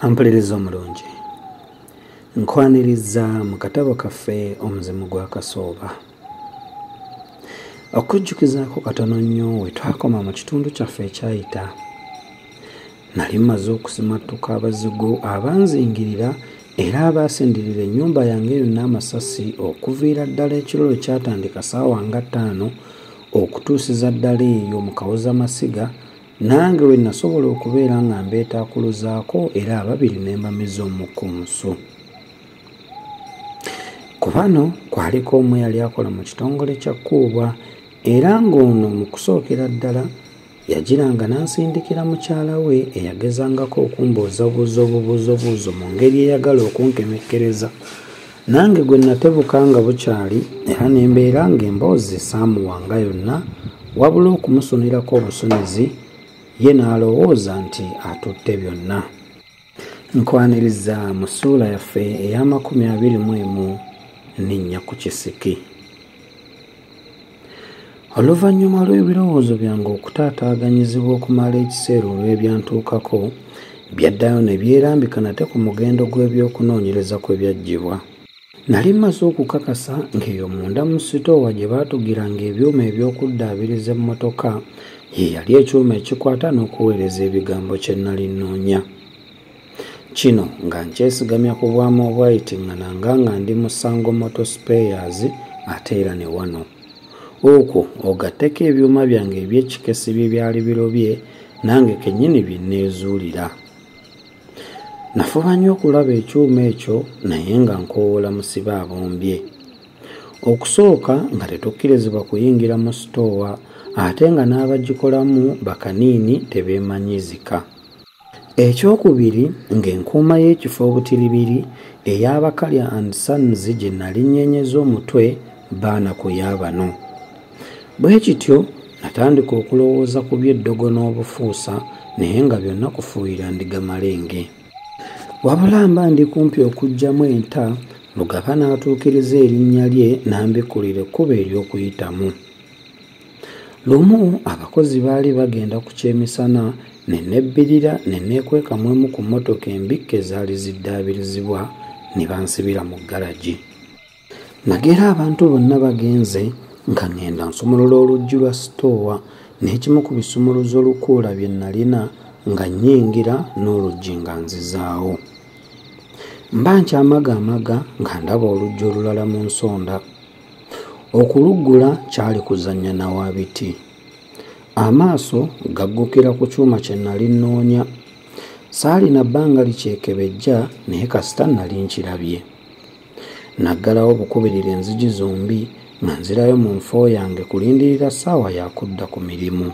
Ampuliriza omulungi, nkwaniriza mu katabo kaffe omuzimu gwa Kasooba. Okujjukizaako katono nnyo we twakoma mu kitundu kyaffe ekyayita. Nali mmaze okusimattuka abazigu abanzingirira era abaasindirira ennyumba yange yonna amasasi okuviira ddala ekiro lwe kyatandika ssaawa nga 5 okutuusiza ddala eyo mu Kawozamasiga, nange we nasobola okubeera nga mbeetaakuluzaako era ababiri ne mbamiza omukkunsu. Ku bano kwaliko omu yali akola mu kitongole kya Kkuubwa era ng'ono mu kusookera ddala yagiranga n'ansindikira mukyala we eyagezangako okumboozabuuza obubuuzobuuzo mu ngeri eyagala okunkemekkereza. Nange gwe natebuka nga bukyali era ne mbeera ng'emboozi saamuwanga yonna wabula okumusunirako obusunizi, ye n'alowooza nti atutte byonna. Nkwaniriza mu ssuula yaffe eya 21 ninnya ku kisiki. Oluvannyuma lw'ebirowoozo byange okutaataaganyizibwa okumala ekiseera olw'ebyantuukako, byaddayo ne byerambika nate ku mugendo gw'ebyokunoonyereza kwe byaggyibwa. Nali mmaze okukakasa ng'eyo munda mu sitoowa gye baatugiranga ebyuma eby'okuddaabiriza emmotoka ye yali ekyuma ekikwata n'okuweereza ebigambo kye nnali nnoonya. Kino nga nkyesigamya ku bwama obwayitingana nga ndi mu Sango Motor Spares ate era ne wano. Okwo ogatteko ebyuma byange eby'ekikesi bye byali birobye nange kennyini bye nneezuulira. Nafuba nnyo okulaba ekyuma ekyo naye nga nkowoola musibe abombye. Okusooka nga tetukkirizibwa kuyingira mu sitoowa ate nga n'abagikolamu bakaniini tebeemanyizika. Ekyokubiri ng'enkuuma y'ekifo obutiribiri ey'Abakalya and Sons gye nali nnyenyeza omutwe baana ku yaabano. Bwe kityo natandika okulowooza ku by'eddogo n'obufuusa naye nga byonna kufuuyira ndiga malenge. Wabula mba ndi kumpi okuggyamu enta, Lugaba n'atuukiriza erinnya lye n'ambikkulira ekkubo ery'okuyitamu. Lumu abakozi baali bagenda ku kyemisana ne nebbirira ne neekwekamu emu ku mmotoka embikke ezaali ziddaabirizibwa ne bansibira mu ggalagi. Nagera abantu bonna bagenze nga ngenda nsumulula oluggi lwa sitoowa n'ekimu ku bisumuluzo olukuula bye nalina nga nnyingira n'oluggi nga nzizaawo. Mba nkyamaga nga ndaba oluggi olulala mu nsonda. Okuluggula kyali kuzannya na waabiti. Amaaso gaggukira ku kyuma kye nali nnoonya. Saalina bbanga likyekebejja naye kasita nali nkirabye. Naggalawo bukubirira enzigi zombi nga nzirayo mu nfo yange kulindirira ssaawa yakudda ku mirimu.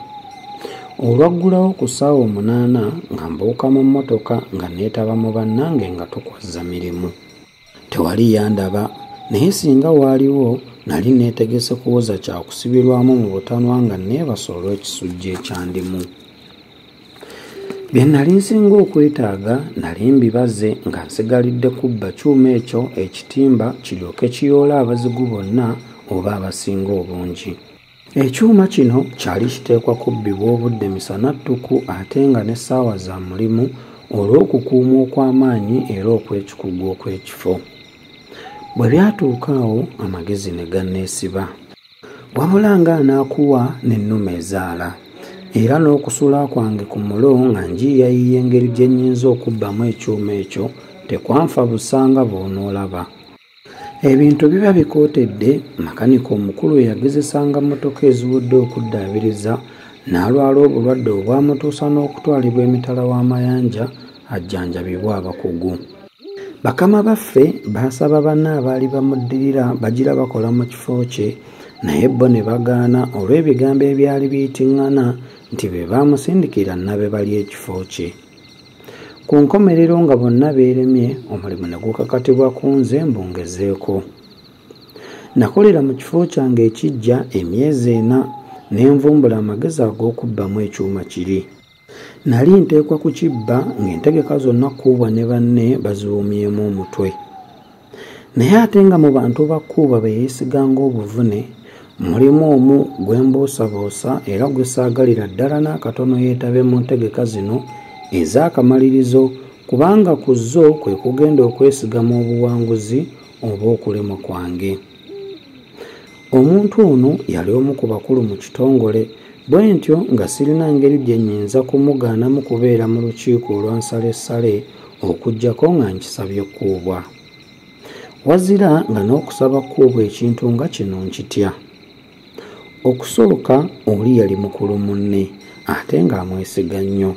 Olwaggulawo ku ssaawa 8 nga mbuuka mu mmotoka nga neetaba mu bannange nga tukwazza mirimu. Tewali yandaba naye singa waaliwo nali neetegese kuwoza kyakusibirwamu mu butanwa nga neebasa olw'ekisujja ekyandimu. Bye nali nsinga okwetaaga nali mbibaze nga nsigalidde kubba kyuma ekyo ekitimba kiryoke kiyoola abazigu bonna oba abasinga obungi. Ekyuma kino kyali kiteekwa kubbibwa obudde misana ttuku ate nga n'essaawa za mulimu olw'okukuuma okw'amaanyi era okw'ekikugu okw'ekifo. Bwe byatuuka awo amagezi ne ganneesiba. Wabula nga anaakuwa n'ennume ezaala era n'okusula kwange ku mulo nga njiyayiya engeri gye nnyinza okubbamu ekyuma ekyo tekwanfa busanga bw'onoolaba. Ebintu biba bikootedde, makanika omukulu eyagezesanga mmotoka eziwedde okuddaabiriza n'alwala obulwadde obwamutuusa n'okutwalibwa emitala w'amayanja ajjanjabibwa abakugu. Bakama baffe baasaba banne abaali bamuddirira bagira bakola mu kifo kye naye bo ne bagaana olw'ebigambo ebyali biyitiŋŋana nti be baamusindikira nabe bali ekifo kye. Ku nkomerero nga bonna beeremye omulimu ne gukakatibwa ku nze mbongezeeko. Nakolera mu kifo kyange ekijja emyezi 4 ne nvumbula amagezi ag'okubbamu ekyuma kiri. Nali nteekwa ku kibba ng'entegeka zonna Kkuubwa ne banne baziwumyemu omutwe. Naye ate nga mu bantu ba Kkuubwa be yeesiganga obuvune mulimu omu gwe mbuusaboosa era gwe saagalira ddala n'akatono yeetabe mu ntegeka zino ez'akamalirizo kubanga ku zo kwe kugenda okwesigama obuwanguzi oba okulemwa kwange. Omuntu ono yali omu ku bakulu mu kitongole, bwe ntyo nga sirina ngeri gye nnyinza kumugaanamu kubeera mu lukiiko olwansalessale okuggyako nga nkisabye kkuubwa. Wazira nga n'okusaba kkuubwa ekintu nga kino nkitya. Okusooka oli yali mukulu munne ate ng'amwesiga nnyo.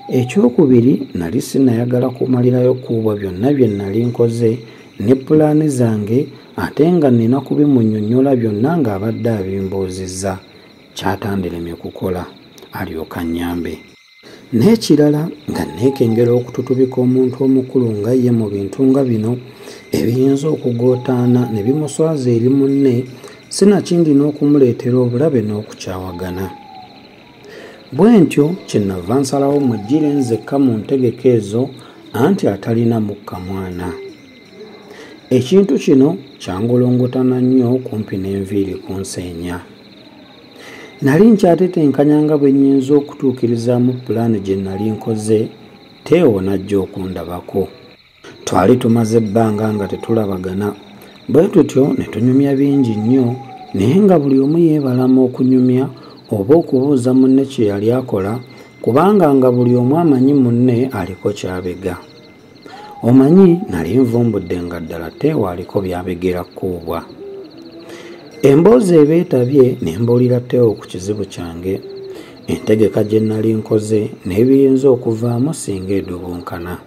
Ekyokubiri nali sinayagala kumalirayo kkuubwa byonna bye nali nkoze ne pulaani zange ate nga nina kubimunnyonnyola byonna ng'abadde abimbuuzizza kyatandiremye kukola alyoka nnyambe. N'ekirala nga neekengera okututubika omuntu omukulu nga ye mu bintu nga bino ebiyinza okugootaana ne bimuswaza eri munne, sinakindi n'okumuleetera obulabe n'okukyawagana. Bwe ntyo kyenava nsalawo mujjire nzekka mu ntegeka ezo anti atalina mukka mwana. Ekintu kino kyangolongotana nnyo kumpi n'enviiri ku nseenya. Nali nkyatetenkanya nga bwe nnyinza okutuukirizaamu pulaani gye nali nkoze, Teo n'ajja okundabako. Twali tumaze ebbanga nga tetulabagana, bwe tutyo ne tunyumya bingi nnyo, naye nga buli omu yeebalama okunyumya oba okubuuza munne kye yali akola, kubanga nga buli omu amanyi munne aliko kyabega. Omanyi nali nvumbudde nga ddala Teo aliko byabegera kkuubwa. Emboozi ebeetabye ne mbuulira Teo ku kizibu kyange, entegeka gye nali nkoze n'ebiyinza okuvaamu singa edubunkana.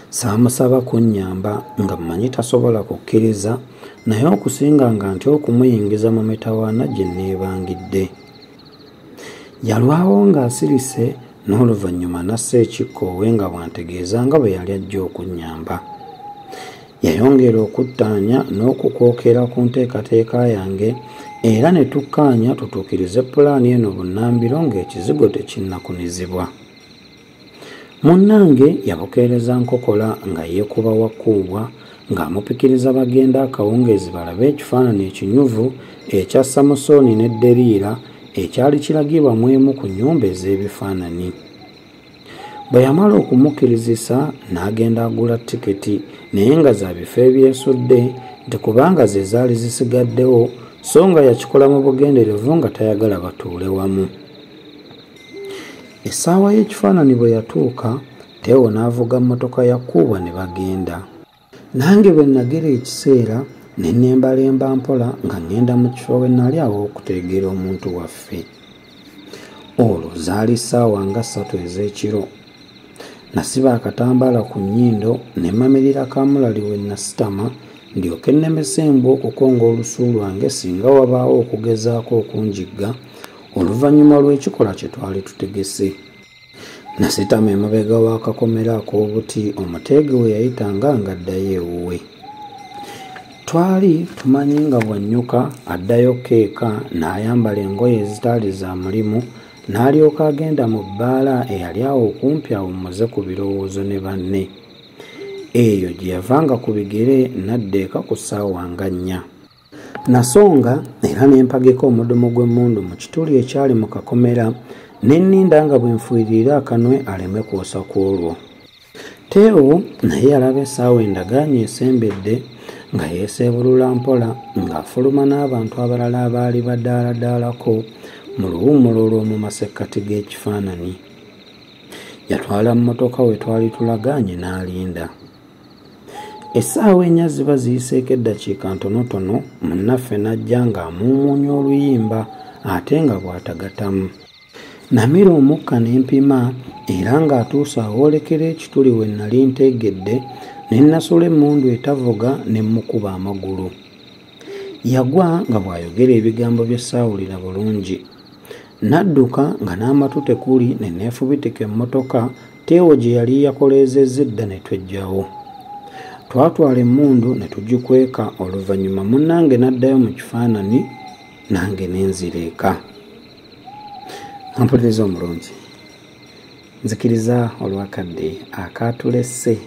Saamusaba kunnyamba nga mmanyi tasobola kukkiriza, naye okusinga nga ntya okumuyingiza mu mitawaana gye neebangidde. Yalwawo ng'asirise n'oluvannyuma nassa ekikkoowe nga bwantegeeza nga bwe yali ajja okunnyamba. Yayongera okuttaanya n'okukookera ku nteekateeka yange era ne tukkaanya tutuukirize pulaani eno bunnambiro ng'ekizigo tekinnakunizibwa. Munnange yabukeereza nkokola nga yeekuba wa kkuubwa ng'amupikiriza bagenda akawungeezi balabe ekifaananyi ekinyuvu ekya Samusooni ne Deriira ekyali kiragibwa mu emu ku nnyumba ez'ebifaananyi. Bwe yamala okumukkirizisa n'agenda agula tiketi, naye nga za bifo ebyesudde nti kubanga ze zaali zisigaddewo, so nga yakikola mu bugenderevu nga tayagala batuule wamu. Essaawa y'ekifaananyi bwe yatuuka, Teo n'avuga mmotoka ya kkuubwa ne bagenda. Nange bwe nagera ekiseera ne nembalemba mpola nga ngenda mu kifo we nali awo okuteegera omuntu waffe. Olwo zaali ssaawa nga 3 ez'ekiro. Nasiba akatambaala ku nnyindo ne mamirira kamulali we nasitama ndyoke nnemese embwa okukonga olusu lwange singa wabaawo okugezaako okunjigga oluvannyuma lw'ekikolwa kye twali tutegese. Nasitama emabega w'akakomera ak'obuti omuteege we yayitanga ng'addayo ewuwe. Twali tumanyi nga bw'annyuka addayo keeka n'ayambala engoye ezitaali za mulimu n'alyoka agenda mu bbaala eyali awo okumpi awummuze ku birowoozo ne banne. Eyo gye yavanga ku bigere n'adda eka ku ssaawa nga 4. Nasonga era ne mpagika omudumu gw'emmundu mu kituli ekyali mu kakomera ne nninda nga bwe nfuirira akanwe aleme kwosa ku olwo. Teo naye yalaba essaawa endagaanyi esembedde nga yeeseebulula mpola ng'afuluma n'abantu abalala abaali badaaladaalako mu luwummula olw'omu masekkati g'ekifaananyi. Yatwala mmotoka we twali tulagaanye n'alinda. Essaawa 4 ziba ziyiseeko eddakiika ntonotono, munnaffe n'ajja ng'amuumuunya oluyimba ate nga bw'atagatamu. Namira omukka ne mpima era ng'atuusa awoolekera ekituli we nali nteegedde ne nasula emmundu etavuga ne mmukuba amagulu. Yagwa nga bw'ayogera ebigambo bye saawulira bulungi. Nadduka nga n'amatu tekuli ne neefubitika emmotoka Teo gye yali yakoleezezza edda ne twejjawo. Twatwala emmundu ne tugikweka, oluvannyuma munnange n'addayo mu kifaananyi nange ne nzira eka. Mpuliriza omulungi, nzikiriza olwakadde akaatulesse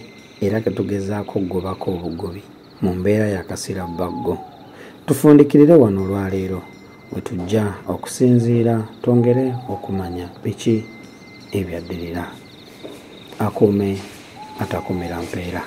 era ketugezaako okugobako obugobi mu mbeera yakasira bbaggo. Tufundikirire wano olwaleero we tujja okusinziira twongere okumanya biki ebyaddirira. Akuume atakumira mpeera.